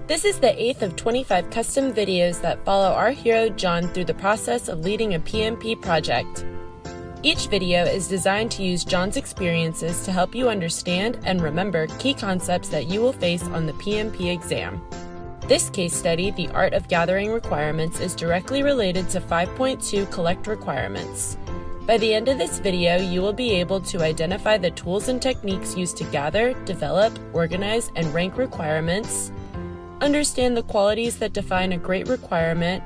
This is the 8th of 25 custom videos that follow our hero John through the process of leading a PMP project. Each video is designed to use John's experiences to help you understand and remember key concepts that you will face on the PMP exam. This case study, The Art of Gathering Requirements, is directly related to 5.2 Collect Requirements. By the end of this video, you will be able to identify the tools and techniques used to gather, develop, organize, and rank requirements, understand the qualities that define a great requirement,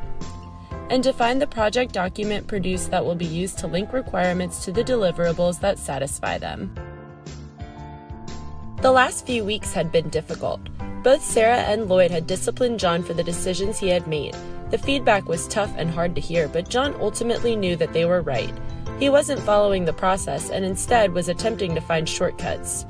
and define the project document produced that will be used to link requirements to the deliverables that satisfy them. The last few weeks had been difficult. Both Sarah and Lloyd had disciplined John for the decisions he had made. The feedback was tough and hard to hear, but John ultimately knew that they were right. He wasn't following the process and instead was attempting to find shortcuts.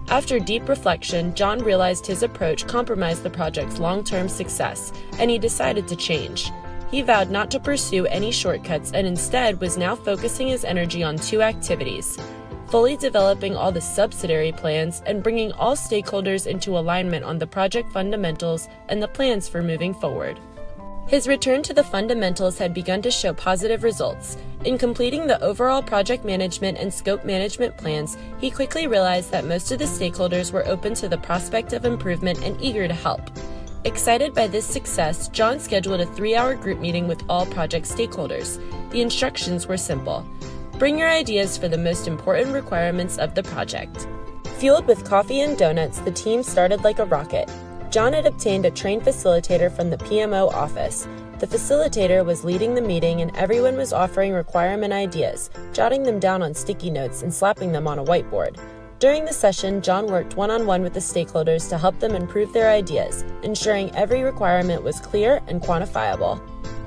After deep reflection, John realized his approach compromised the project's long-term success, and he decided to change. He vowed not to pursue any shortcuts and instead was now focusing his energy on two activities: fully developing all the subsidiary plans and bringing all stakeholders into alignment on the project fundamentals and the plans for moving forward. His return to the fundamentals had begun to show positive results. In completing the overall project management and scope management plans, he quickly realized that most of the stakeholders were open to the prospect of improvement and eager to help. Excited by this success, John scheduled a 3-hour group meeting with all project stakeholders. The instructions were simple. Bring your ideas for the most important requirements of the project. Fueled with coffee and donuts, the team started like a rocket. John had obtained a trained facilitator from the PMO office. The facilitator was leading the meeting and everyone was offering requirement ideas, jotting them down on sticky notes and slapping them on a whiteboard. During the session, John worked one-on-one with the stakeholders to help them improve their ideas, ensuring every requirement was clear and quantifiable.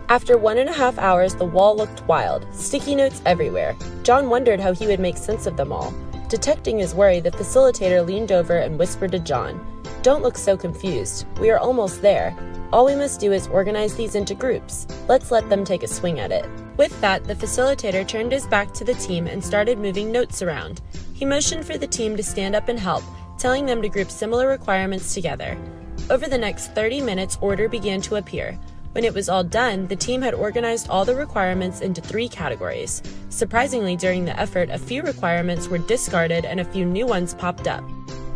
After 1.5 hours, the wall looked wild, sticky notes everywhere. John wondered how he would make sense of them all. Detecting his worry, the facilitator leaned over and whispered to John, "Don't look so confused. We are almost there. All we must do is organize these into groups. Let's let them take a swing at it." With that, the facilitator turned his back to the team and started moving notes around. He motioned for the team to stand up and help, telling them to group similar requirements together. Over the next 30 minutes, order began to appear. When it was all done, the team had organized all the requirements into 3 categories. Surprisingly, during the effort, a few requirements were discarded and a few new ones popped up.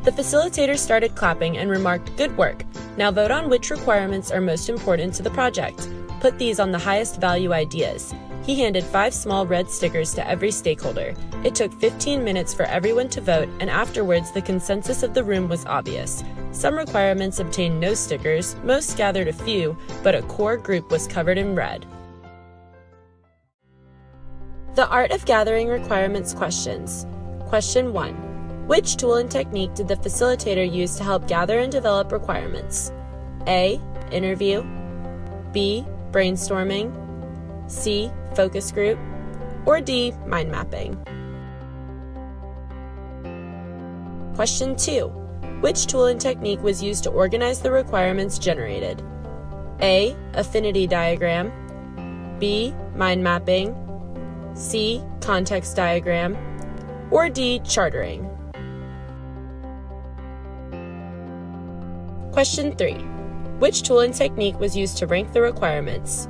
The facilitator started clapping and remarked, "Good work. Now vote on which requirements are most important to the project. Put these on the highest value ideas." He handed 5 small red stickers to every stakeholder. It took 15 minutes for everyone to vote, and afterwards the consensus of the room was obvious. Some requirements obtained no stickers, most gathered a few, but a core group was covered in red. The Art of Gathering Requirements questions. Question 1. Which tool and technique did the facilitator use to help gather and develop requirements? A. Interview. B. Brainstorming. C. Focus group. Or D. Mind mapping. Question 2. Which tool and technique was used to organize the requirements generated? A. Affinity diagram. B. Mind mapping. C. Context diagram. Or D. Chartering. Question 3. Which tool and technique was used to rank the requirements?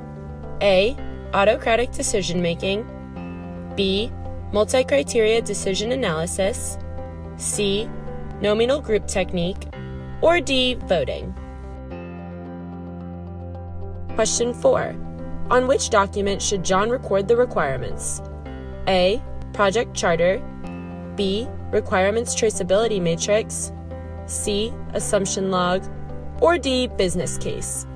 A. Autocratic decision making. B. Multi-criteria decision analysis. C. Nominal group technique. Or D. Voting. Question 4. On which document should John record the requirements? A. Project charter. B. Requirements traceability matrix. C. Assumption log. Or D. Business case.